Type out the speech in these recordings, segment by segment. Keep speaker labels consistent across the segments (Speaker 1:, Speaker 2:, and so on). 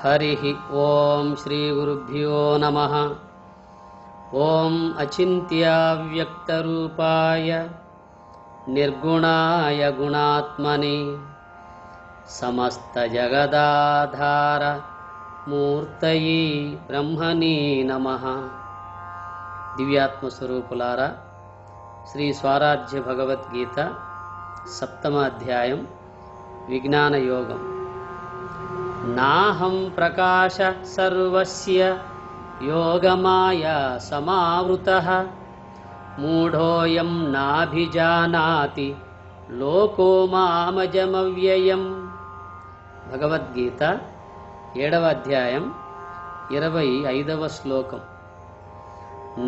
Speaker 1: हरिः ओं श्री गुरुभ्यो नमः। ओं अचिन्त्याव्यक्तरूपाय निर्गुणाय गुणात्मने समस्तजगदाधार मूर्तये ब्रह्मणे नमः। दिव्यात्मस्वरूपुलारा श्री स्वाराज्य भगवद्गीत सप्तम अध्यायं विज्ञान योगम। नाहं प्रकाश सर्वस्य योगमाया समावृतः मूढोऽयं नाभिजानाति लोको मामजमव्ययम्। भगवद्गीत 7వ అధ్యాయం 25వ శ్లోకం।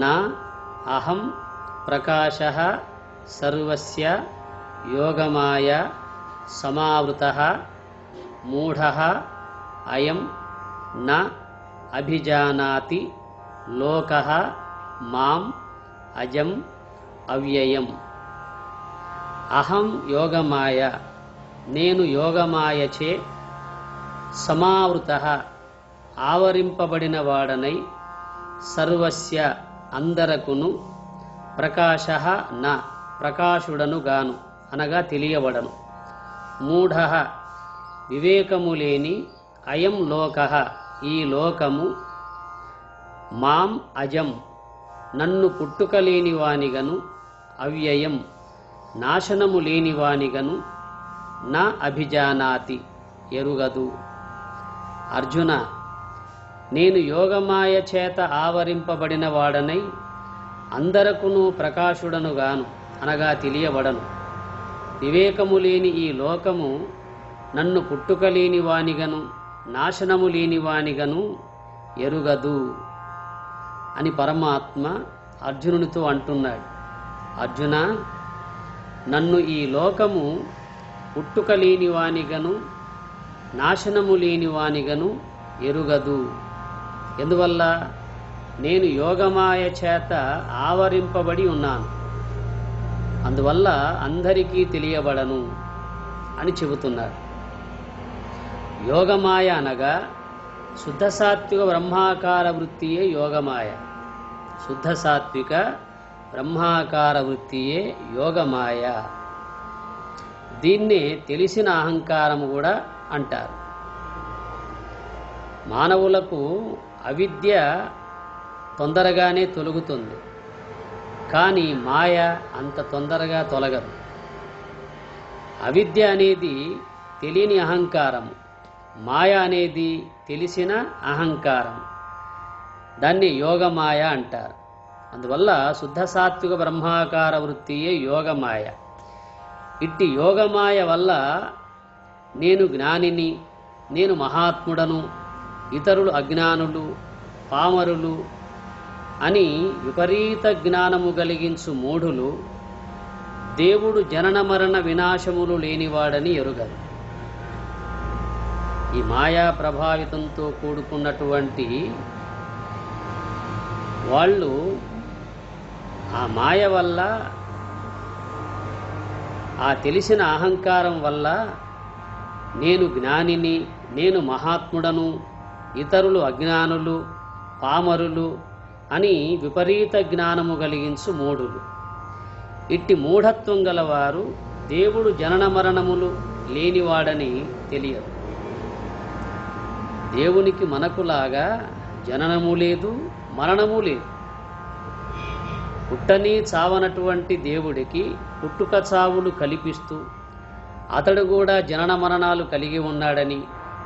Speaker 1: నా అహం ప్రకాశః సర్వస్య యోగమాయ సమావృతః మూఢః అయం న అభిజానాతి లోకః మాం అజం అవ్యయం। అహం యోగమాయ, నేను యోగమాయచే సమావృతః ఆవరింపబడిన వాడనై సర్వస్య అందరకును ప్రకాశః న ప్రకాశుడను గాను అనగా తెలియబడను మూఢః వివేకము లేని అయం లోకః ఈ లోకము మాం అజం నన్ను పుట్టుక లేని వానిగను అవ్యయం నాశనము లేని వానిగను నా అభిజానాతి ఎరుగదు। అర్జున, నేను యోగమాయ చేత ఆవరింపబడిన వాడనై అందరకును ప్రకాశుడను గాను అనగా తెలియబడను। వివేకము లేని ఈ లోకము నన్ను పుట్టుక లేని వానిగను నాశనము లేని వానిగను ఎరుగదు అని పరమాత్మ అర్జునునితో అంటున్నాడు। అర్జున, నన్ను ఈ లోకము పుట్టుక లేని వానిగను నాశనము లేని వానిగను ఎరుగదు। ఎందువల్ల? నేను యోగమాయ చేత ఆవరింపబడి ఉన్నాను, అందువల్ల అందరికీ తెలియబడను అని చెబుతున్నాడు। యోగమాయ అనగా శుద్ధ సాత్విక బ్రహ్మాకార వృత్తియే యోగమాయ। శుద్ధ సాత్విక బ్రహ్మాకార వృత్తియే యోగమాయ। దీన్నే తెలిసిన అహంకారము కూడా అంటారు। మానవులకు అవిద్య తొందరగానే తొలగుతుంది, కానీ మాయ అంత తొందరగా తొలగదు। అవిద్య అనేది తెలియని అహంకారము, మాయ అనేది తెలిసిన అహంకారం, దాన్ని యోగమాయ అంటారు। అందువల్ల శుద్ధ సాత్విక బ్రహ్మాకార వృత్తియే యోగమాయ। ఇట్టి యోగమాయ వల్ల నేను జ్ఞానిని, నేను మహాత్ముడను, ఇతరులు అజ్ఞానులు పామరులు అని విపరీత జ్ఞానము కలిగించు మూఢులు దేవుడు జనన మరణ వినాశములు లేనివాడని ఎరుగరు। ఈ మాయా ప్రభావితంతో కూడుకున్నటువంటి వాళ్ళు ఆ మాయ వల్ల, ఆ తెలిసిన అహంకారం వల్ల నేను జ్ఞానిని, నేను మహాత్ముడను, ఇతరులు అజ్ఞానులు పామరులు అని విపరీత జ్ఞానము కలిగించు మూఢులు। ఇట్టి మూఢత్వం గలవారు దేవుడు జనన మరణములు లేనివాడని తెలియదు। దేవునికి మనకులాగా జననము లేదు, మరణము లేదు। పుట్టని చావనటువంటి దేవుడికి పుట్టుక చావులు కల్పిస్తూ అతడు కూడా జనన మరణాలు కలిగి ఉన్నాడని,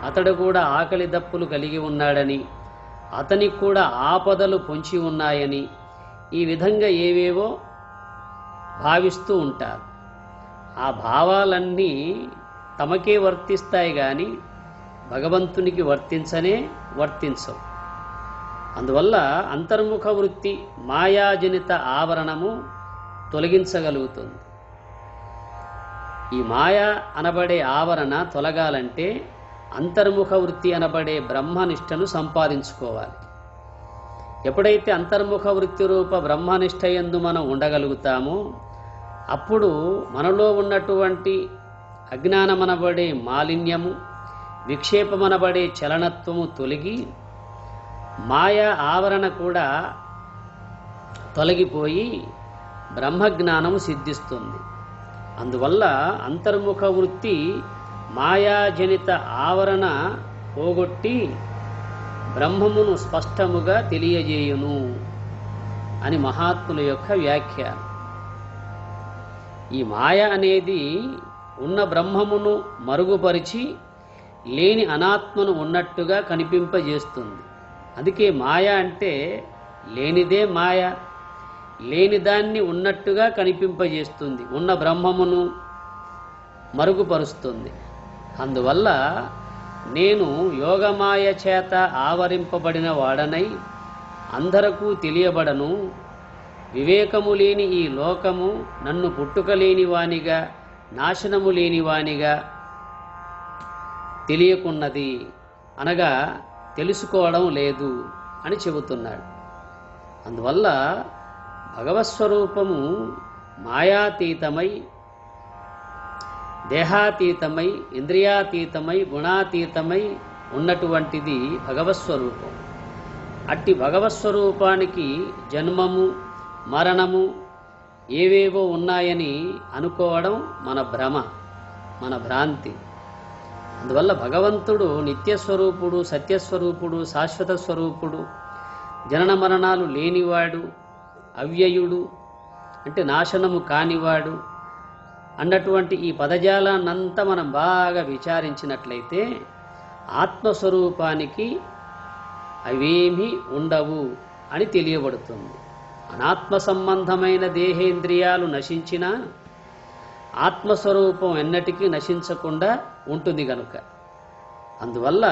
Speaker 1: అతడు కూడా ఆకలి దప్పులు కలిగి ఉన్నాడని, అతనికి కూడా ఆపదలు పొంచి ఉన్నాయని ఈ విధంగా ఏవేవో భావిస్తూ ఉంటారు। ఆ భావాలన్నీ తమకే వర్తిస్తాయి కానీ భగవంతునికి వర్తించవు। అందువల్ల అంతర్ముఖ వృత్తి మాయాజనిత ఆవరణము తొలగించగలుగుతుంది। ఈ మాయా అనబడే ఆవరణ తొలగాలంటే అంతర్ముఖ వృత్తి అనబడే బ్రహ్మనిష్టను సంపాదించుకోవాలి। ఎప్పుడైతే అంతర్ముఖ వృత్తి రూప బ్రహ్మనిష్ట యందు మనం ఉండగలుగుతామో అప్పుడు మనలో ఉన్నటువంటి అజ్ఞానమనబడే మాలిన్యము విక్షేపమనబడే చలనత్వము తొలగి మాయా ఆవరణ కూడా తొలగిపోయి బ్రహ్మజ్ఞానము సిద్ధిస్తుంది. అందువల్ల అంతర్ముఖ వృత్తి మాయాజనిత ఆవరణ పోగొట్టి బ్రహ్మమును స్పష్టముగా తెలియజేయును అని మహాత్ముల యొక్క వ్యాఖ్యానం. ఈ మాయ అనేది ఉన్న బ్రహ్మమును మరుగుపరిచి లేని అనాత్మను ఉన్నట్టుగా కనిపింపజేస్తుంది. అందుకే మాయ అంటే లేనిదే మాయ, లేని దాన్ని ఉన్నట్టుగా కనిపింపజేస్తుంది, ఉన్న బ్రహ్మమును మరుగుపరుస్తుంది. అందువల్ల నేను యోగమాయ చేత ఆవరింపబడిన వాడనై అందరకు తెలియబడను, వివేకము లేని ఈ లోకము నన్ను పుట్టుక లేని వానిగా నాశనము లేని వానిగా తెలియకున్నది, అనగా తెలుసుకోవడం లేదు అని చెబుతున్నాడు. అందువల్ల భగవత్స్వరూపము మాయాతీతమై, దేహాతీతమై, ఇంద్రియాతీతమై, గుణాతీతమై ఉన్నటువంటిది భగవత్స్వరూపం. అట్టి భగవత్స్వరూపానికి జన్మము మరణము ఏవేవో ఉన్నాయని అనుకోవడం మన భ్రమ, మన భ్రాంతి. అందువల్ల భగవంతుడు నిత్యస్వరూపుడు, సత్యస్వరూపుడు, శాశ్వత స్వరూపుడు, జనన మరణాలు లేనివాడు, అవ్యయుడు అంటే నాశనము కానివాడు అన్నటువంటి ఈ పదజాలాన్నంతా మనం బాగా విచారించినట్లయితే ఆత్మస్వరూపానికి అవేమీ ఉండవు అని తెలియబడుతుంది. అనాత్మ సంబంధమైన దేహేంద్రియాలు నశించినా ఆత్మస్వరూపం ఎన్నటికీ నశించకుండా ఉంటుంది గనుక. అందువల్ల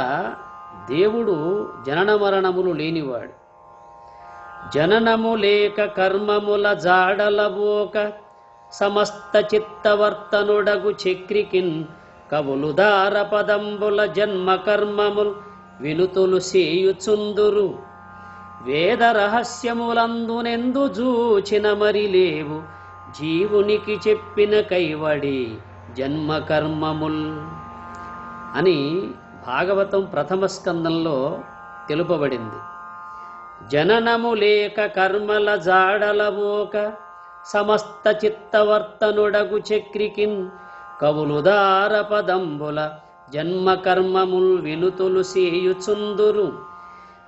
Speaker 1: దేవుడు జనన మరణములు లేనివాడు. జననము లేక కర్మముల జాడలబోక సమస్త చిత్తవర్తనుడగు చక్రికిన్ కవులు దార పదంబుల జన్మ కర్మముల్ వినుతులు సేయుచుందురు. వేద రహస్యములందునెందు జూచిన మరి లేవు జీవునికి చెప్పిన కైవడి జన్మ కర్మముల్ అని భాగవతం ప్రథమ స్కందంలో తెలుపబడింది. జననము లేక కర్మల జాడలబోక సమస్త చిత్తవర్తనుడగు చక్రికిన్ కవులు దార పదంబుల జన్మ కర్మముల్ వినుతులు సేయుచుందురు.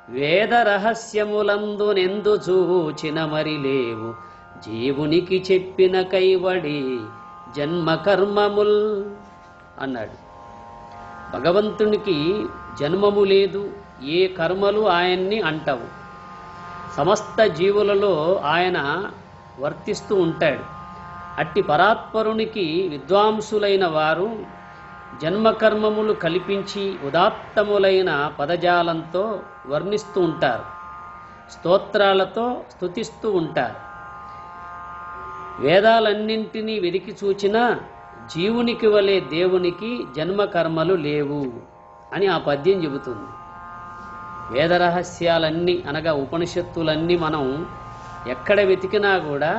Speaker 1: వేద రహస్యములందునెందు చూచిన మరి లేవు జీవునికి చెప్పిన కైవడి జన్మ కర్మముల్ అన్నాడు. భగవంతునికి జన్మము లేదు, ఏ కర్మలు ఆయన్ని అంటవు. సమస్త జీవులలో ఆయన వర్తిస్తూ ఉంటాడు. అట్టి పరాత్పరునికి విద్వాంసులైన వారు జన్మకర్మములు కల్పించి ఉదాత్తములైన పదజాలంతో వర్ణిస్తూ ఉంటారు, స్తోత్రాలతో స్తుతిస్తూ ఉంటారు. వేదాలన్నింటినీ వెదికి చూచినా జీవునికి వలె దేవునికి జన్మకర్మలు లేవు అని ఆ పద్యం చెబుతుంది. వేదరహస్యాలన్నీ అనగా ఉపనిషత్తులన్నీ మనం ఎక్కడ వెతికినా కూడా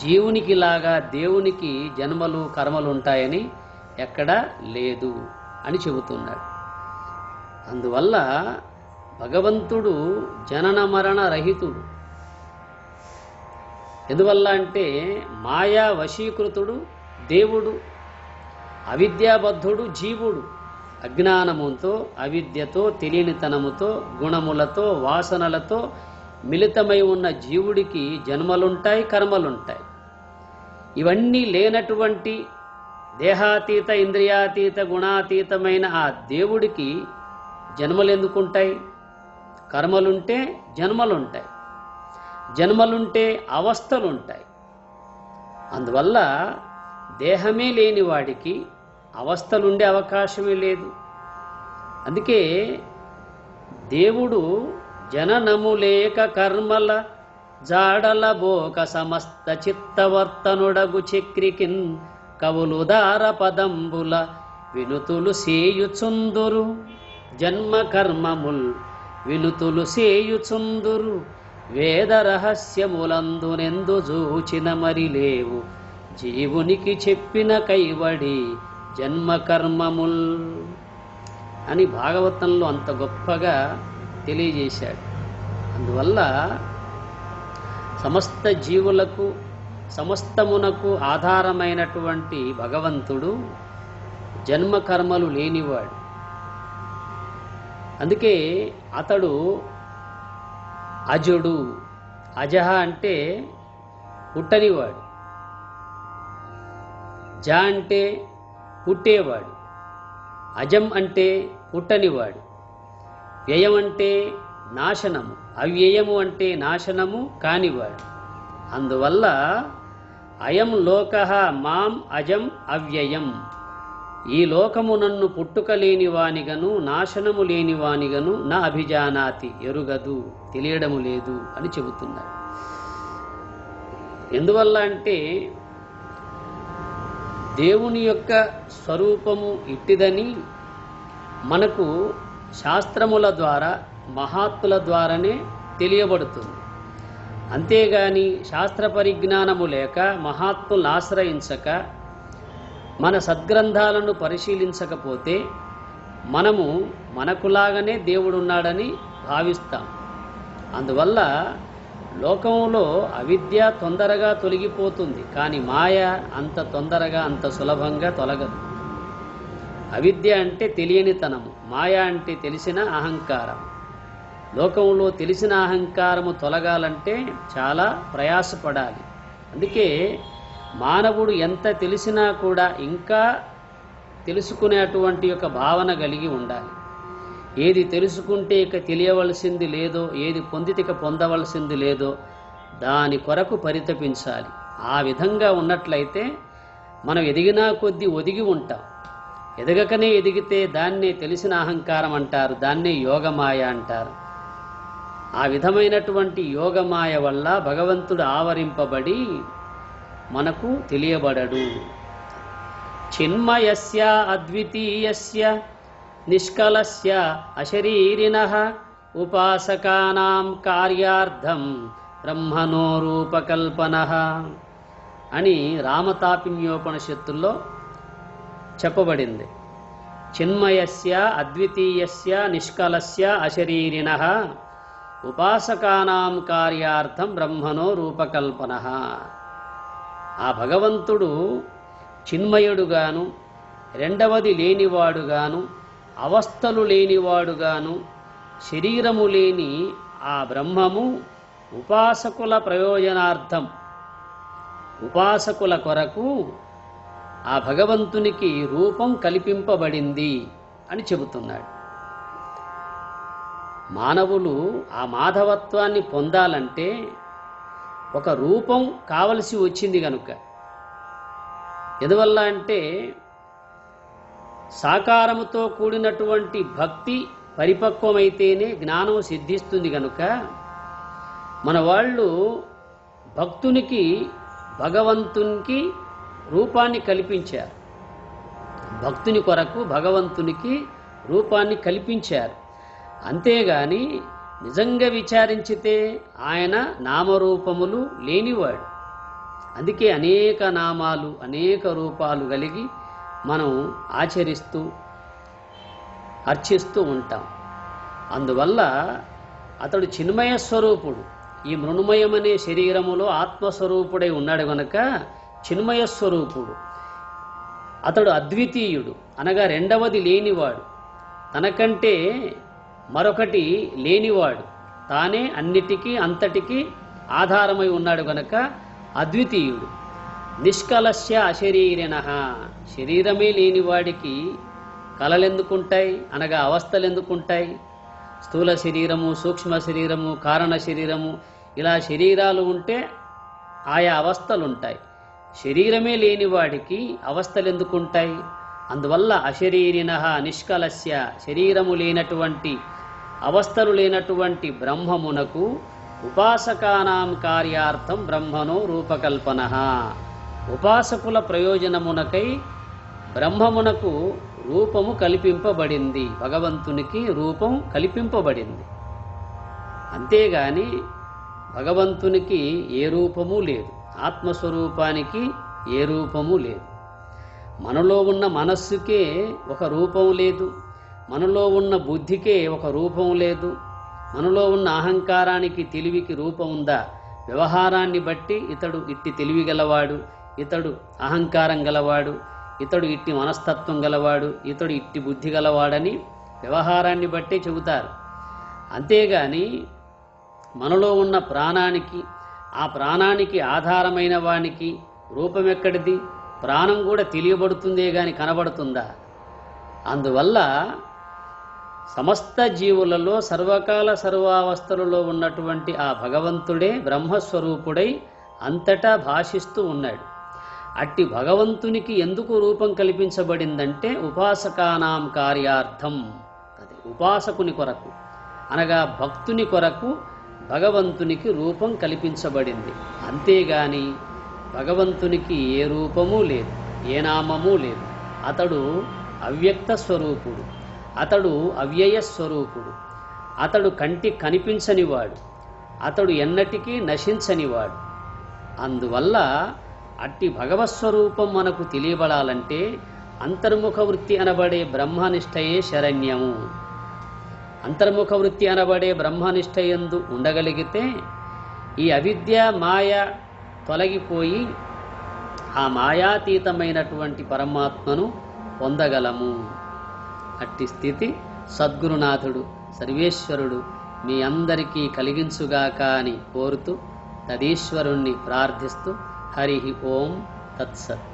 Speaker 1: జీవునికి లాగా దేవునికి జన్మలు కర్మలు ఉంటాయని ఎక్కడా లేదు అని చెబుతున్నాడు. అందువల్ల భగవంతుడు జనన మరణ రహితుడు. ఎందువల్ల అంటే మాయా వశీకృతుడు దేవుడు, అవిద్యాబద్ధుడు జీవుడు. అజ్ఞానముతో, అవిద్యతో, తెలియనితనముతో, గుణములతో, వాసనలతో మిళితమై ఉన్న జీవుడికి జన్మలుంటాయి, కర్మలుంటాయి. ఇవన్నీ లేనటువంటి దేహాతీత, ఇంద్రియాతీత, గుణాతీతమైన ఆ దేవుడికి జన్మలు ఎందుకుంటాయి? కర్మలుంటే జన్మలుంటాయి, జన్మలుంటే అవస్థలుంటాయి. అందువల్ల దేహమే లేని వాడికి అవస్థలుండే అవకాశమే లేదు. అందుకే దేవుడు జననము లేక కర్మల జాడల బోక సమస్త చిత్తవర్తనుడగు చక్రికిన్ కవులు దార పదంబుల వినుతులు సేయుచుందురు. జన్మ కర్మముల్ వినుతులు సేయుచుందురు. వేద రహస్యములందునెందు జూచిన మరి లేవు జీవునికి చెప్పిన కైవడి జన్మ కర్మముల్ అని భాగవతంలో అంత గొప్పగా తెలియజేశాడు. అందువల్ల సమస్త జీవులకు సమస్తమునకు ఆధారమైనటువంటి భగవంతుడు జన్మ కర్మలు లేనివాడు. అందుకే అతడు అజుడు. అజహ అంటే పుట్టనివాడు, జ అంటే పుట్టేవాడు, అజం అంటే పుట్టనివాడు, వ్యయం అంటే నాశనము, అవ్యయము అంటే నాశనము కానివాడు. అందువల్ల అయం లోకః మాం అజం అవ్యయం, ఈ లోకము నన్ను పుట్టుక లేనివానిగను నాశనము లేనివానిగను నా అభిజానాతి, ఎరుగదు, తెలియడము లేదు అని చెబుతున్నాడు. ఎందువల్ల అంటే దేవుని యొక్క స్వరూపము ఇట్టిదని మనకు శాస్త్రముల ద్వారా మహాత్ముల ద్వారానే తెలియబడుతుంది. అంతేగాని శాస్త్ర పరిజ్ఞానము లేక మహాత్ములను ఆశ్రయించక మన సద్గ్రంథాలను పరిశీలించకపోతే మనము మనకులాగానే దేవుడున్నాడని భావిస్తాం. అందువల్ల లోకంలో అవిద్య తొందరగా తొలగిపోతుంది, కానీ మాయ అంత తొందరగా అంత సులభంగా తొలగదు. అవిద్య అంటే తెలియనితనము, మాయ అంటే తెలిసిన అహంకారం. లోకంలో తెలిసిన అహంకారము తొలగాలంటే చాలా ప్రయాసపడాలి. అందుకే మానవుడు ఎంత తెలిసినా కూడా ఇంకా తెలుసుకునేటువంటి ఒక భావన కలిగి ఉండాలి. ఏది తెలుసుకుంటే ఇక తెలియవలసింది లేదో, ఏది పొందితే ఇక పొందవలసింది లేదో దాని కొరకు పరితపించాలి. ఆ విధంగా ఉన్నట్లయితే మనం ఎదిగినా కొద్దీ ఒదిగి ఉంటాం. ఎదగకనే ఎదిగితే దాన్నే తెలిసిన అహంకారం అంటారు, దాన్నే యోగమాయ అంటారు. ఆ విధమైనటువంటి యోగమాయ వల్ల భగవంతుడు ఆవరింపబడి మనకు తెలియబడడు. చిన్మయస్య అద్వితీయస్య నిష్కలస్య అశరీరిణః ఉపాసకానాం కార్యార్థం బ్రహ్మణో రూపకల్పనః అని రామతాపిన్యోపనిషత్తుల్లో చెప్పబడింది. చిన్మయస్య అద్వితీయస్య నిష్కలస్య అశరీరిణః ఉపాసకానాం కార్యార్థం బ్రహ్మణో రూపకల్పనః. ఆ భగవంతుడు చిన్మయుడుగాను, రెండవది లేనివాడుగాను, అవస్థలు లేనివాడుగాను, శరీరము లేని ఆ బ్రహ్మము ఉపాసకుల ప్రయోజనార్థం, ఉపాసకుల కొరకు ఆ భగవంతునికి రూపం కల్పింపబడింది అని చెబుతున్నాడు. మానవులు ఆ మాధవత్వాన్ని పొందాలంటే ఒక రూపం కావలసి వచ్చింది కనుక. ఎందువల్ల అంటే సాకారముతో కూడినటువంటి భక్తి పరిపక్వమైతేనే జ్ఞానం సిద్ధిస్తుంది కనుక మన వాళ్ళు భక్తునికి భగవంతునికి రూపాన్ని కల్పించారు. భక్తుని కొరకు భగవంతునికి రూపాన్ని కల్పించారు. అంతేగాని నిజంగా విచారించితే ఆయన నామరూపములు లేనివాడు. అందుకే అనేక నామాలు అనేక రూపాలు కలిగి మనం ఆచరిస్తూ అర్చిస్తూ ఉంటాం. అందువల్ల అతడు చిన్మయ స్వరూపుడు. ఈ మృణుమయమనే శరీరములో ఆత్మస్వరూపుడై ఉన్నాడు గనుక చిన్మయ స్వరూపుడు. అతడు అద్వితీయుడు, అనగా రెండవది లేనివాడు, తనకంటే మరొకటి లేనివాడు, తానే అన్నిటికీ అంతటికీ ఆధారమై ఉన్నాడు గనక అద్వితీయుడు. నిష్కలస్య అశరీరిణః, శరీరమే లేనివాడికి కలలెందుకుంటాయి, అనగా అవస్థలు ఎందుకుంటాయి? స్థూల శరీరము, సూక్ష్మ శరీరము, కారణ శరీరము, ఇలా శరీరాలు ఉంటే ఆయా అవస్థలు ఉంటాయి. శరీరమే లేనివాడికి అవస్థలు ఎందుకుంటాయి? అందువల్ల అశరీరిణః నిష్కలస్య, శరీరము లేనటువంటి అవస్థలు లేనటువంటి బ్రహ్మమునకు ఉపాసకానాం కార్యార్థం బ్రహ్మణో రూపకల్పనః, ఉపాసకుల ప్రయోజనమునకై బ్రహ్మమునకు రూపము కల్పింపబడింది, భగవంతునికి రూపం కల్పింపబడింది. అంతేగాని భగవంతునికి ఏ రూపము లేదు, ఆత్మస్వరూపానికి ఏ రూపము లేదు. మనలో ఉన్న మనస్సుకే ఒక రూపం లేదు, మనలో ఉన్న బుద్ధికే ఒక రూపం లేదు, మనలో ఉన్న అహంకారానికి తెలివికి రూపం ఉందా? వ్యవహారాన్ని బట్టి ఇతడు ఇట్టి తెలివి గలవాడు, ఇతడు అహంకారం గలవాడు, ఇతడు ఇట్టి మనస్తత్వం గలవాడు, ఇతడు ఇట్టి బుద్ధి గలవాడని వ్యవహారాన్ని బట్టే చెబుతారు. అంతేగాని మనలో ఉన్న ప్రాణానికి, ఆ ప్రాణానికి ఆధారమైన వానికి రూపం ఎక్కడిది? ప్రాణం కూడా తెలియబడుతుందే గాని కనబడుతుందా? అందువల్ల సమస్త జీవులలో సర్వకాల సర్వావస్థలలో ఉన్నటువంటి ఆ భగవంతుడే బ్రహ్మస్వరూపుడై అంతటా భాషిస్తూ ఉన్నాడు. అట్టి భగవంతునికి ఎందుకు రూపం కల్పించబడిందంటే ఉపాసకానాం కార్యార్థం. అది ఉపాసకుని కొరకు అనగా భక్తుని కొరకు భగవంతునికి రూపం కల్పించబడింది. అంతేగాని భగవంతునికి ఏ రూపము లేదు, ఏ నామము లేదు. అతడు అవ్యక్త స్వరూపుడు, అతడు అవ్యయ స్వరూపుడు, అతడు కంటికి కనిపించనివాడు, అతడు ఎన్నటికీ నశించనివాడు. అందువల్ల అట్టి భగవత్స్వరూపం మనకు తెలియబడాలంటే అంతర్ముఖ వృత్తి అనబడే బ్రహ్మనిష్టయే శరణ్యము. అంతర్ముఖ వృత్తి అనబడే బ్రహ్మనిష్టయందు ఉండగలిగితే ఈ అవిద్య మాయ తొలగిపోయి ఆ మాయాతీతమైనటువంటి పరమాత్మను పొందగలము. అట్టి స్థితి సద్గురునాథుడు సర్వేశ్వరుడు మీ అందరికీ కలిగించుగాక అని కోరుతూ తదీశ్వరుణ్ణి ప్రార్థిస్తూ హరి ఓం తత్సత్.